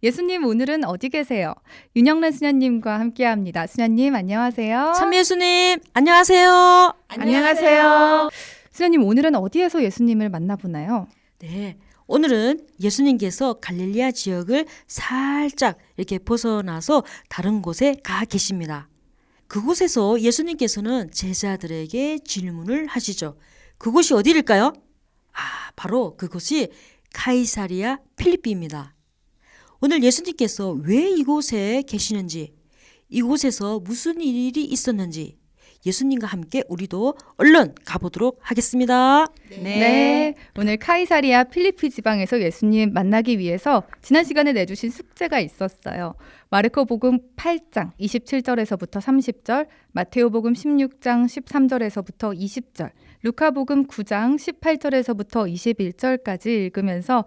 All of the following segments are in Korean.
예수님 오늘은 어디 계세요? 윤영란 수녀님과 함께합니다. 수녀님 안녕하세요. 참예수님 안녕하세요. 안녕하세요. 수녀님 오늘은 어디에서 예수님을 만나보나요? 네, 오늘은 예수님께서 갈릴리아 지역을 살짝 이렇게 벗어나서 다른 곳에 가 계십니다. 그곳에서 예수님께서는 제자들에게 질문을 하시죠. 그곳이 어디일까요? 바로 그곳이 카이사리아 필리피입니다. 오늘 예수님께서 왜 이곳에 계시는지, 이곳에서 무슨 일이 있었는지 예수님과 함께 우리도 얼른 가보도록 하겠습니다. 네. 오늘 카이사리아 필리피 지방에서 예수님 만나기 위해서 지난 시간에 내주신 숙제가 있었어요. 마르코복음 8장 27절에서부터 30절, 마테오복음 16장 13절에서부터 20절, 루카복음 9장 18절에서부터 21절까지 읽으면서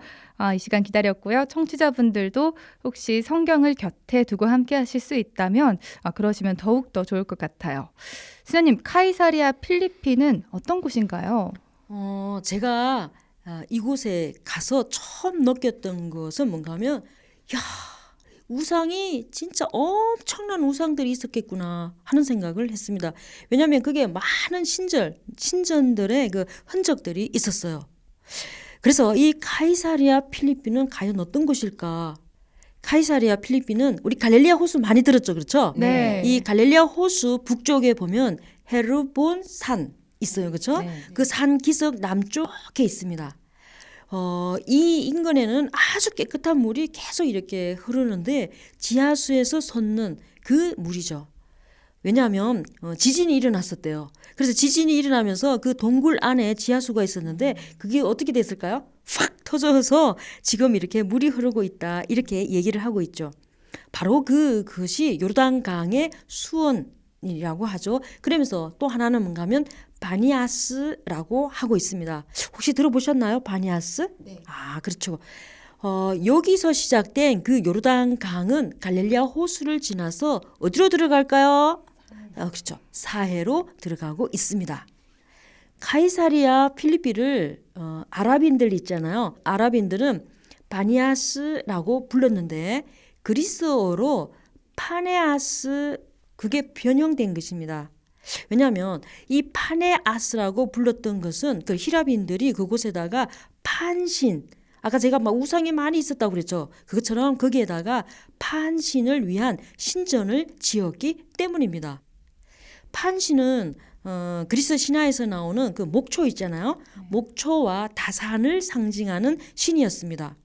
이 시간 기다렸고요. 청취자분들도 혹시 성경을 곁에 두고 함께 하실 수 있다면 그러시면 더욱더 좋을 것 같아요. 수녀님, 카이사리아 필리피는 어떤 곳인가요? 제가 이곳에 가서 처음 느꼈던 것은 뭔가 하면 우상이 진짜 엄청난 우상들이 있었겠구나 하는 생각을 했습니다. 왜냐하면 그게 많은 신전들의 그 흔적들이 있었어요. 그래서 이 카이사리아 필리피는 과연 어떤 곳일까? 카이사리아 필리피는 우리 갈릴리아 호수 많이 들었죠, 그렇죠? 네. 이 갈릴리아 호수 북쪽에 보면 헤르본 산 있어요, 그렇죠? 네. 그 산 기슭 남쪽에 있습니다. 이 인근에는 아주 깨끗한 물이 계속 이렇게 흐르는데 지하수에서 솟는 그 물이죠. 왜냐하면 지진이 일어났었대요. 그래서 지진이 일어나면서 그 동굴 안에 지하수가 있었는데 그게 어떻게 됐을까요? 확 터져서 지금 이렇게 물이 흐르고 있다 이렇게 얘기를 하고 있죠. 바로 그것이 요르단강의 수원이라고 하죠. 그러면서 또 하나는 뭔가 하면 바니아스라고 하고 있습니다. 혹시 들어보셨나요? 바니아스? 네. 그렇죠. 여기서 시작된 그 요르단강은 갈릴리아 호수를 지나서 어디로 들어갈까요? 그렇죠. 사해로 들어가고 있습니다. 카이사리아 필리피를 아랍인들 있잖아요. 아랍인들은 바니아스라고 불렀는데 그리스어로 파네아스 그게 변형된 것입니다. 왜냐하면 이 파네아스라고 불렀던 것은 그 히랍인들이 그곳에다가 판신, 아까 제가 막 우상이 많이 있었다고 그랬죠. 그것처럼 거기에다가 판신을 위한 신전을 지었기 때문입니다. 판신은 그리스 신화에서 나오는 그 목초 있잖아요. 목초와 다산을 상징하는 신이었습니다.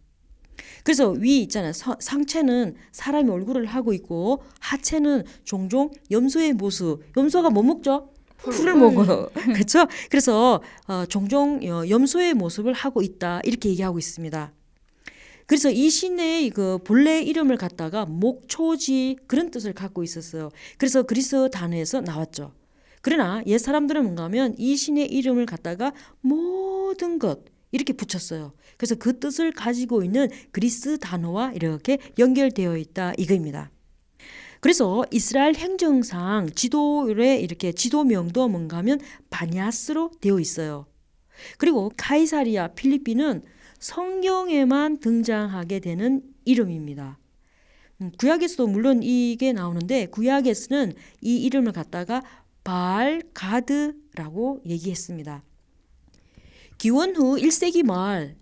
그래서 위 있잖아요. 상체는 사람의 얼굴을 하고 있고 하체는 종종 염소의 모습. 염소가 뭐 먹죠? 풀을 먹어요. 그렇죠? 그래서 종종 염소의 모습을 하고 있다 이렇게 얘기하고 있습니다. 그래서 이 신의 그 본래 이름을 갖다가 목초지 그런 뜻을 갖고 있었어요. 그래서 그리스 단어에서 나왔죠. 그러나 옛 사람들은 뭔가 하면 이 신의 이름을 갖다가 모든 것 이렇게 붙였어요. 그래서 그 뜻을 가지고 있는 그리스 단어와 이렇게 연결되어 있다 이거입니다. 그래서 이스라엘 행정상 지도에 이렇게 지도명도 뭔가 하면 바니아스로 되어 있어요. 그리고 카이사리아 필리피는 성경에만 등장하게 되는 이름입니다. 구약에서도 물론 이게 나오는데 구약에서는 이 이름을 갖다가 바알가드라고 얘기했습니다. 기원 후 1세기 말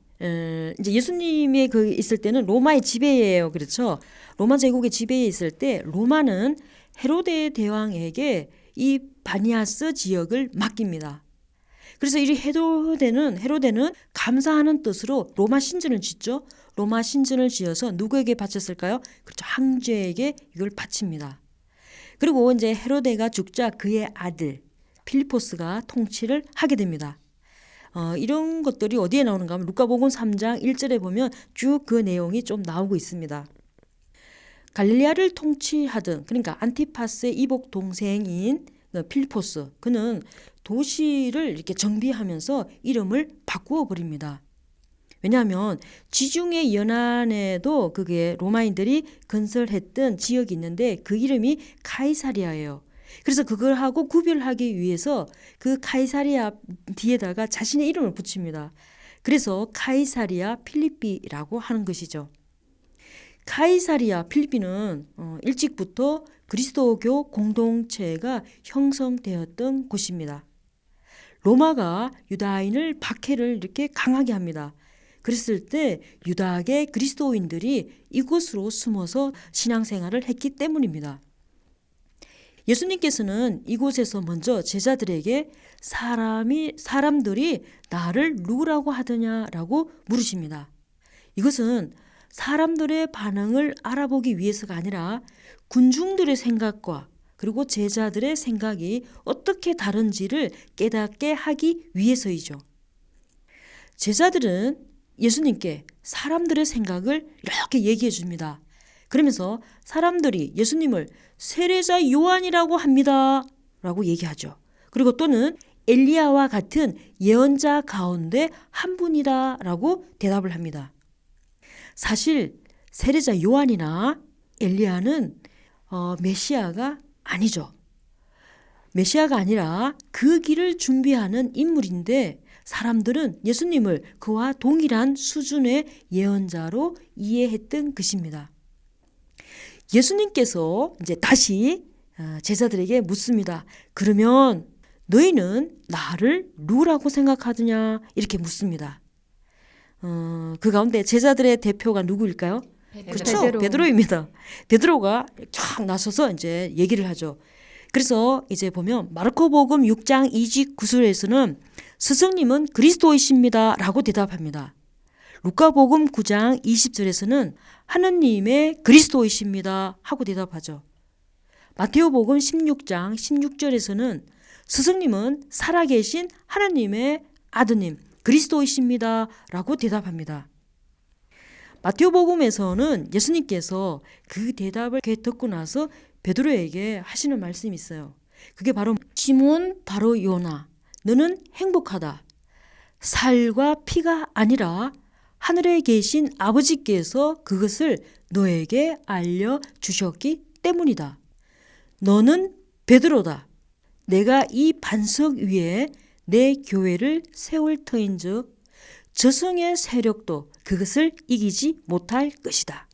이제 예수님의 그 있을 때는 로마의 지배예요. 그렇죠? 로마 제국의 지배에 있을 때 로마는 헤로데 대왕에게 이 바니아스 지역을 맡깁니다. 그래서 이 헤로데는 감사하는 뜻으로 로마 신전을 짓죠. 로마 신전을 지어서 누구에게 바쳤을까요? 그렇죠. 황제에게 이걸 바칩니다. 그리고 이제 헤로데가 죽자 그의 아들 필리포스가 통치를 하게 됩니다. 이런 것들이 어디에 나오는가 하면 루카복음 3장 1절에 보면 쭉 그 내용이 좀 나오고 있습니다. 갈릴리아를 통치하던 그러니까 안티파스의 이복 동생인 필리포스 그는 도시를 이렇게 정비하면서 이름을 바꾸어 버립니다. 왜냐하면 지중해 연안에도 그게 로마인들이 건설했던 지역이 있는데 그 이름이 카이사리아예요. 그래서 그걸 하고 구별하기 위해서 그 카이사리아 뒤에다가 자신의 이름을 붙입니다. 그래서 카이사리아 필리피라고 하는 것이죠. 카이사리아 필리핀은 일찍부터 그리스도교 공동체가 형성되었던 곳입니다. 로마가 유다인을 박해를 이렇게 강하게 합니다. 그랬을 때 유다계 그리스도인들이 이곳으로 숨어서 신앙생활을 했기 때문입니다. 예수님께서는 이곳에서 먼저 제자들에게 사람들이 나를 누구라고 하더냐라고 물으십니다. 이것은 사람들의 반응을 알아보기 위해서가 아니라 군중들의 생각과 그리고 제자들의 생각이 어떻게 다른지를 깨닫게 하기 위해서이죠. 제자들은 예수님께 사람들의 생각을 이렇게 얘기해 줍니다. 그러면서 사람들이 예수님을 세례자 요한이라고 합니다. 라고 얘기하죠. 그리고 또는 엘리야와 같은 예언자 가운데 한 분이다 라고 대답을 합니다. 사실 세례자 요한이나 엘리야는 메시아가 아니죠. 메시아가 아니라 그 길을 준비하는 인물인데 사람들은 예수님을 그와 동일한 수준의 예언자로 이해했던 것입니다. 예수님께서 이제 다시 제자들에게 묻습니다. 그러면 너희는 나를 누구라고 생각하느냐? 이렇게 묻습니다. 그 가운데 제자들의 대표가 누구일까요? 그렇죠. 베드로입니다. 베드로가 쫙 나서서 이제 얘기를 하죠. 그래서 이제 보면 마르코복음 6장 29절에서는 스승님은 그리스도이십니다 라고 대답합니다. 루카복음 9장 20절에서는 하느님의 그리스도이십니다 하고 대답하죠. 마테오복음 16장 16절에서는 스승님은 살아계신 하느님의 아드님 그리스도이십니다 라고 대답합니다. 마테오복음에서는 예수님께서 그 대답을 듣고 나서 베드로에게 하시는 말씀이 있어요. 그게 바로 시몬 바로 요나 너는 행복하다. 살과 피가 아니라 하늘에 계신 아버지께서 그것을 너에게 알려주셨기 때문이다. 너는 베드로다. 내가 이 반석 위에 내 교회를 세울 터인즉 저승의 세력도 그것을 이기지 못할 것이다.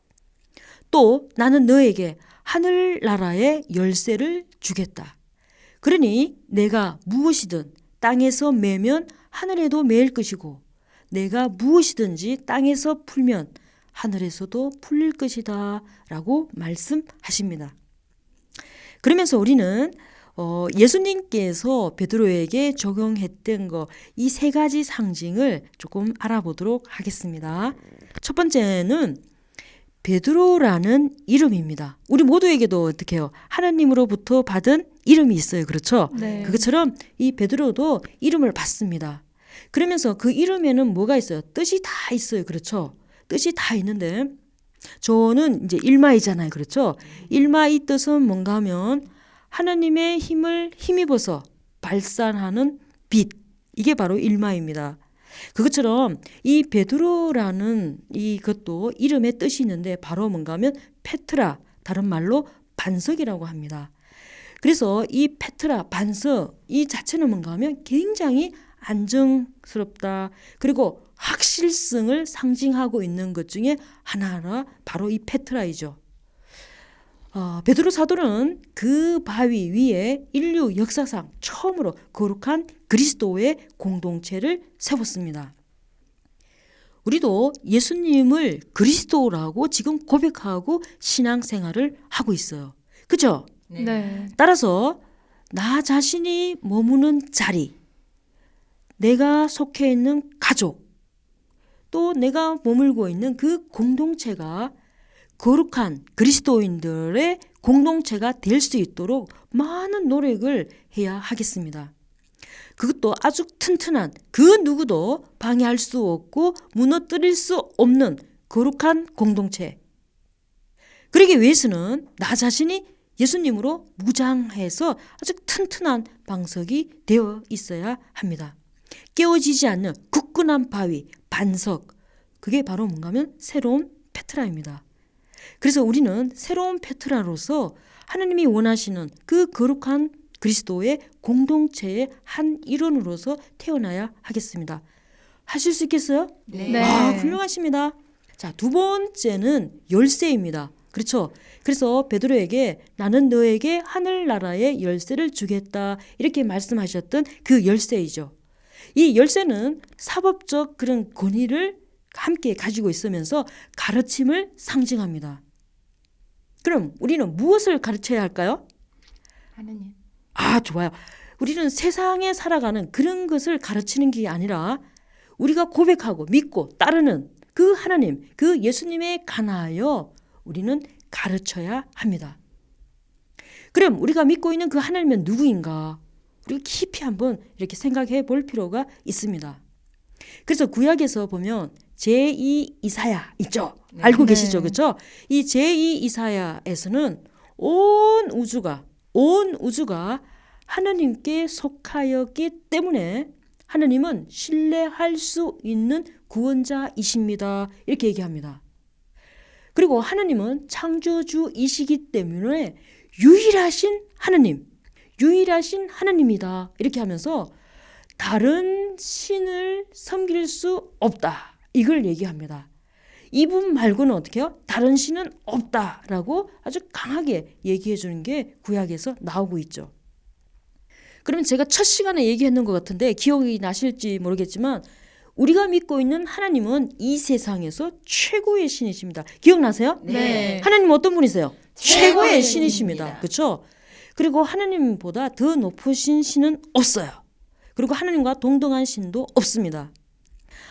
또 나는 너에게 하늘나라의 열쇠를 주겠다. 그러니 내가 무엇이든 땅에서 매면 하늘에도 매일 것이고 내가 무엇이든지 땅에서 풀면 하늘에서도 풀릴 것이다 라고 말씀하십니다. 그러면서 우리는 예수님께서 베드로에게 적용했던 이 세 가지 상징을 조금 알아보도록 하겠습니다. 첫 번째는 베드로라는 이름입니다. 우리 모두에게도 어떻게 해요? 하나님으로부터 받은 이름이 있어요. 그렇죠? 네. 그것처럼 이 베드로도 이름을 받습니다. 그러면서 그 이름에는 뭐가 있어요? 뜻이 다 있어요. 그렇죠? 뜻이 다 있는데 저는 이제 일마이잖아요. 그렇죠? 일마의 뜻은 뭔가 하면 하나님의 힘을 힘입어서 발산하는 빛. 이게 바로 일마입니다. 그것처럼 이 베드로라는 이것도 이름의 뜻이 있는데 바로 뭔가 하면 페트라, 다른 말로 반석이라고 합니다. 그래서 이 페트라, 반석 이 자체는 뭔가 하면 굉장히 안정스럽다. 그리고 확실성을 상징하고 있는 것 중에 하나가 바로 이 페트라이죠. 베드로 사도는 그 바위 위에 인류 역사상 처음으로 거룩한 그리스도의 공동체를 세웠습니다. 우리도 예수님을 그리스도라고 지금 고백하고 신앙생활을 하고 있어요. 그죠? 네. 따라서 나 자신이 머무는 자리, 내가 속해 있는 가족, 또 내가 머물고 있는 그 공동체가 거룩한 그리스도인들의 공동체가 될 수 있도록 많은 노력을 해야 하겠습니다. 그것도 아주 튼튼한 그 누구도 방해할 수 없고 무너뜨릴 수 없는 거룩한 공동체. 그러기 위해서는 나 자신이 예수님으로 무장해서 아주 튼튼한 방석이 되어 있어야 합니다. 깨어지지 않는 굳건한 바위, 반석. 그게 바로 뭔가 하면 새로운 페트라입니다. 그래서 우리는 새로운 페트라로서 하나님이 원하시는 그 거룩한 그리스도의 공동체의 한 일원으로서 태어나야 하겠습니다. 하실 수 있겠어요? 네. 훌륭하십니다. 자, 두 번째는 열쇠입니다. 그렇죠? 그래서 베드로에게 나는 너에게 하늘나라의 열쇠를 주겠다 이렇게 말씀하셨던 그 열쇠이죠. 이 열쇠는 사법적 그런 권위를 함께 가지고 있으면서 가르침을 상징합니다. 그럼 우리는 무엇을 가르쳐야 할까요? 하느님. 아, 좋아요. 우리는 세상에 살아가는 그런 것을 가르치는 게 아니라 우리가 고백하고 믿고 따르는 그 하나님, 그 예수님에 관하여 우리는 가르쳐야 합니다. 그럼 우리가 믿고 있는 그 하나님은 누구인가? 우리가 깊이 한번 이렇게 생각해 볼 필요가 있습니다. 그래서 구약에서 보면 제2 이사야 있죠. 알고 네. 계시죠, 그렇죠? 이 제2 이사야에서는 온 우주가 하나님께 속하였기 때문에 하나님은 신뢰할 수 있는 구원자이십니다. 이렇게 얘기합니다. 그리고 하나님은 창조주이시기 때문에 유일하신 하나님이다. 이렇게 하면서 다른 신을 섬길 수 없다. 이걸 얘기합니다. 이분 말고는 어떻게 해요? 다른 신은 없다라고 아주 강하게 얘기해 주는 게 구약에서 나오고 있죠. 그러면 제가 첫 시간에 얘기했는 것 같은데 기억이 나실지 모르겠지만 우리가 믿고 있는 하나님은 이 세상에서 최고의 신이십니다. 기억나세요? 네. 하나님 어떤 분이세요? 최고의 신이십니다. 신입니다. 그렇죠? 그리고 하나님보다 더 높으신 신은 없어요. 그리고 하나님과 동등한 신도 없습니다.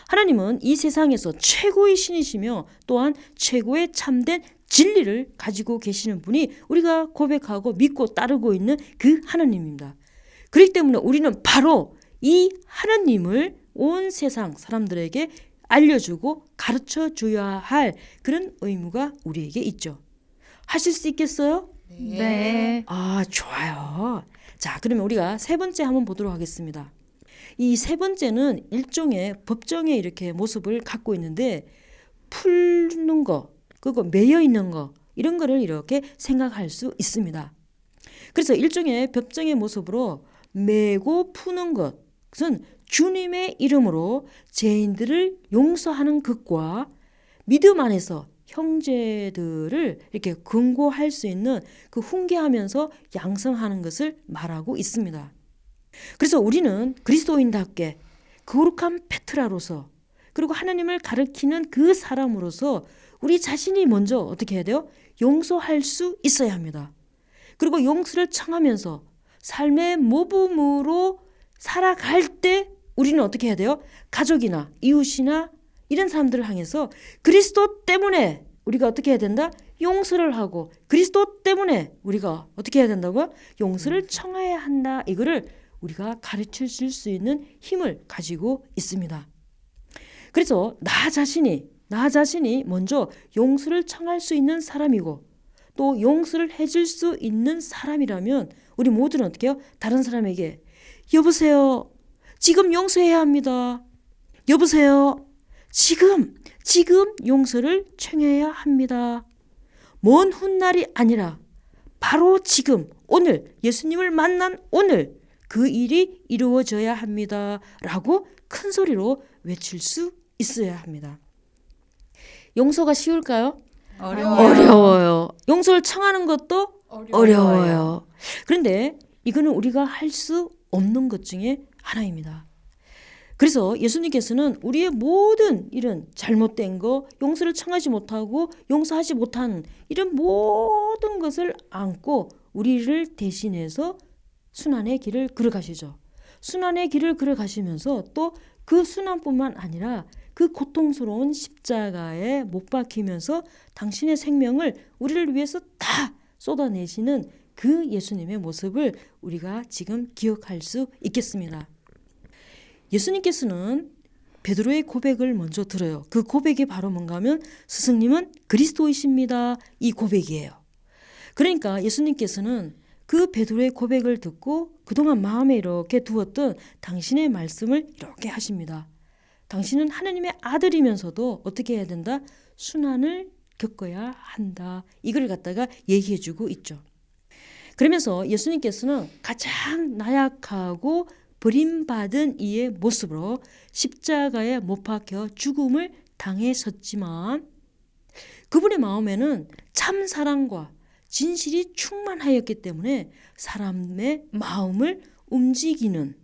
하나님은 이 세상에서 최고의 신이시며 또한 최고의 참된 진리를 가지고 계시는 분이 우리가 고백하고 믿고 따르고 있는 그 하나님입니다. 그렇기 때문에 우리는 바로 이 하나님을 온 세상 사람들에게 알려주고 가르쳐 줘야 할 그런 의무가 우리에게 있죠. 하실 수 있겠어요? 네. 아, 좋아요. 자, 그러면 우리가 세 번째 한번 보도록 하겠습니다. 이 세 번째는 일종의 법정의 이렇게 모습을 갖고 있는데 푸는 거, 그리고 매여 있는 거 이런 거를 이렇게 생각할 수 있습니다. 그래서 일종의 법정의 모습으로 매고 푸는 것은 주님의 이름으로 죄인들을 용서하는 것과 믿음 안에서 형제들을 이렇게 근고할 수 있는 그 훈계하면서 양성하는 것을 말하고 있습니다. 그래서 우리는 그리스도인답게 거룩한 페트라로서 그리고 하나님을 가리키는 그 사람으로서 우리 자신이 먼저 어떻게 해야 돼요? 용서할 수 있어야 합니다. 그리고 용서를 청하면서 삶의 모범으로 살아갈 때 우리는 어떻게 해야 돼요? 가족이나 이웃이나 이런 사람들을 향해서 그리스도 때문에 우리가 어떻게 해야 된다? 용서를 하고 그리스도 때문에 우리가 어떻게 해야 된다고요? 용서를 청해야 한다. 이거를 우리가 가르쳐 줄 수 있는 힘을 가지고 있습니다. 그래서 나 자신이 먼저 용서를 청할 수 있는 사람이고 또 용서를 해줄 수 있는 사람이라면 우리 모두는 어떻게 해요? 다른 사람에게 여보세요. 지금 용서해야 합니다. 여보세요. 지금 용서를 청해야 합니다. 먼 훗날이 아니라 바로 지금 오늘 예수님을 만난 오늘 그 일이 이루어져야 합니다. 라고 큰 소리로 외칠 수 있어야 합니다. 용서가 쉬울까요? 어려워요. 용서를 청하는 것도 어려워요. 그런데 이거는 우리가 할 수 없는 것 중에 하나입니다. 그래서 예수님께서는 우리의 모든 이런 잘못된 거, 용서를 청하지 못하고 용서하지 못하는 이런 모든 것을 안고 우리를 대신해서 순환의 길을 걸어가시죠. 순환의 길을 걸어가시면서 또 그 순환뿐만 아니라 그 고통스러운 십자가에 못 박히면서 당신의 생명을 우리를 위해서 다 쏟아내시는 그 예수님의 모습을 우리가 지금 기억할 수 있겠습니다. 예수님께서는 베드로의 고백을 먼저 들어요. 그 고백이 바로 뭔가 하면 스승님은 그리스도이십니다. 이 고백이에요. 그러니까 예수님께서는 그 베드로의 고백을 듣고 그동안 마음에 이렇게 두었던 당신의 말씀을 이렇게 하십니다. 당신은 하나님의 아들이면서도 어떻게 해야 된다? 순환을 겪어야 한다. 이걸 갖다가 얘기해 주고 있죠. 그러면서 예수님께서는 가장 나약하고 버림받은 이의 모습으로 십자가에 못 박혀 죽음을 당했었지만 그분의 마음에는 참 사랑과 진실이 충만하였기 때문에 사람의 마음을 움직이는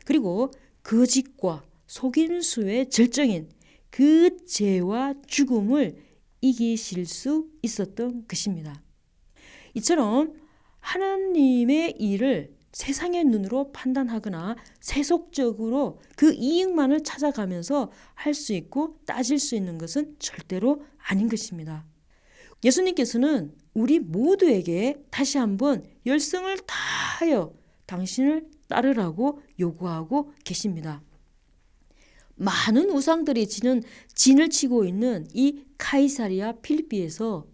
그리고 거짓과 속임수의 절정인 그 죄와 죽음을 이기실 수 있었던 것입니다. 이처럼 하나님의 일을 세상의 눈으로 판단하거나 세속적으로 그 이익만을 찾아가면서 할 수 있고 따질 수 있는 것은 절대로 아닌 것입니다. 예수님께서는 우리 모두에게 다시 한번 열성을 다하여 당신을 따르라고 요구하고 계십니다. 많은 우상들이 진을 치고 있는 이 카이사리아 필리피에서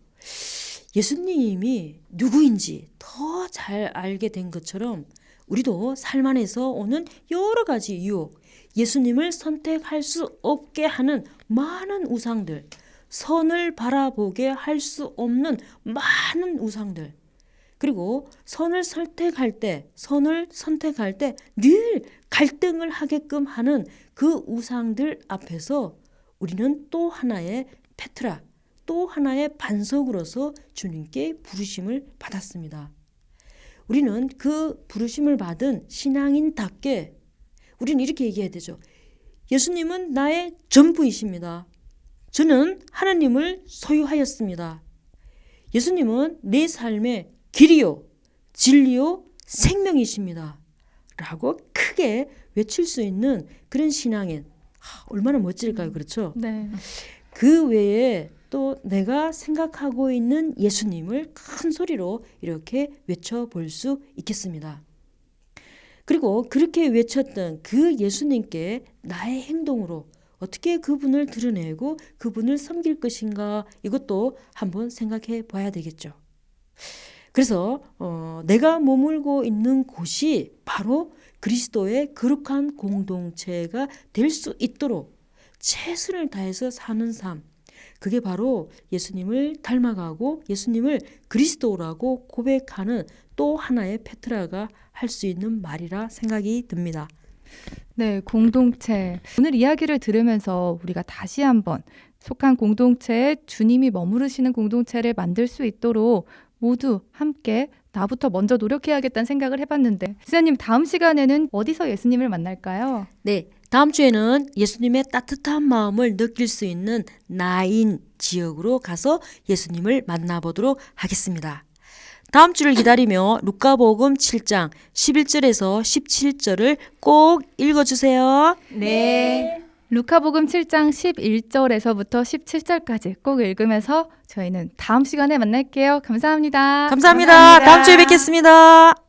예수님이 누구인지 더 잘 알게 된 것처럼 우리도 삶 안에서 오는 여러 가지 유혹, 예수님을 선택할 수 없게 하는 많은 우상들, 선을 바라보게 할 수 없는 많은 우상들, 그리고 선을 선택할 때 늘 갈등을 하게끔 하는 그 우상들 앞에서 우리는 또 하나의 페트라, 또 하나의 반석으로서 주님께 부르심을 받았습니다. 우리는 그 부르심을 받은 신앙인답게 우리는 이렇게 얘기해야 되죠. 예수님은 나의 전부이십니다. 저는 하나님을 소유하였습니다. 예수님은 내 삶의 길이요, 진리요, 생명이십니다. 라고 크게 외칠 수 있는 그런 신앙인. 얼마나 멋질까요? 그렇죠? 네. 그 외에 또 내가 생각하고 있는 예수님을 큰 소리로 이렇게 외쳐볼 수 있겠습니다. 그리고 그렇게 외쳤던 그 예수님께 나의 행동으로 어떻게 그분을 드러내고 그분을 섬길 것인가, 이것도 한번 생각해 봐야 되겠죠. 그래서 내가 머물고 있는 곳이 바로 그리스도의 거룩한 공동체가 될 수 있도록 최선을 다해서 사는 삶, 그게 바로 예수님을 닮아가고 예수님을 그리스도라고 고백하는 또 하나의 페트라가 할 수 있는 말이라 생각이 듭니다. 네, 공동체. 오늘 이야기를 들으면서 우리가 다시 한번 속한 공동체에 주님이 머무르시는 공동체를 만들 수 있도록 모두 함께 나부터 먼저 노력해야겠다는 생각을 해봤는데, 지사님 다음 시간에는 어디서 예수님을 만날까요? 네, 다음 주에는 예수님의 따뜻한 마음을 느낄 수 있는 나인 지역으로 가서 예수님을 만나보도록 하겠습니다. 다음 주를 기다리며 루카복음 7장 11절에서 17절을 꼭 읽어주세요. 네. 루카복음 7장 11절에서부터 17절까지 꼭 읽으면서 저희는 다음 시간에 만날게요. 감사합니다. 감사합니다. 다음 주에 뵙겠습니다.